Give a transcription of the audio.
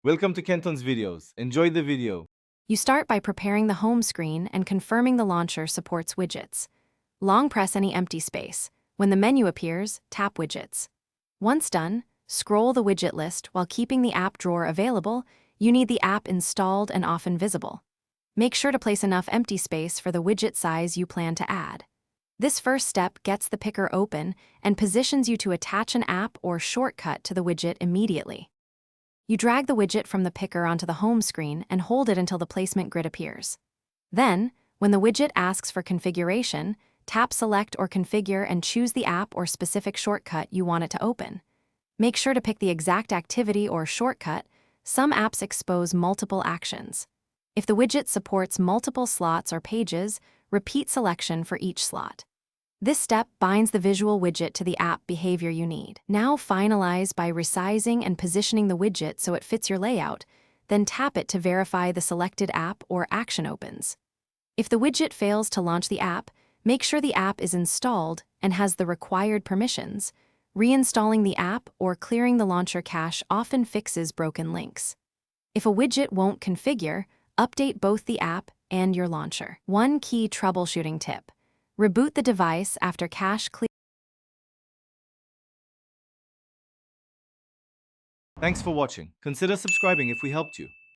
Welcome to Kenton's videos. Enjoy the video. You start by preparing the home screen and confirming the launcher supports widgets. Long press any empty space. When the menu appears, tap Widgets. Once done, scroll the widget list while keeping the app drawer available. You need the app installed and often visible. Make sure to place enough empty space for the widget size you plan to add. This first step gets the picker open and positions you to attach an app or shortcut to the widget immediately. You drag the widget from the picker onto the home screen and hold it until the placement grid appears. Then, when the widget asks for configuration, tap Select or Configure and choose the app or specific shortcut you want it to open. Make sure to pick the exact activity or shortcut. Some apps expose multiple actions. If the widget supports multiple slots or pages, repeat selection for each slot. This step binds the visual widget to the app behavior you need. Now finalize by resizing and positioning the widget so it fits your layout, then tap it to verify the selected app or action opens. If the widget fails to launch the app, make sure the app is installed and has the required permissions. Reinstalling the app or clearing the launcher cache often fixes broken links. If a widget won't configure, update both the app and your launcher. One key troubleshooting tip: reboot the device after cache clear. Thanks for watching. Consider subscribing if we helped you.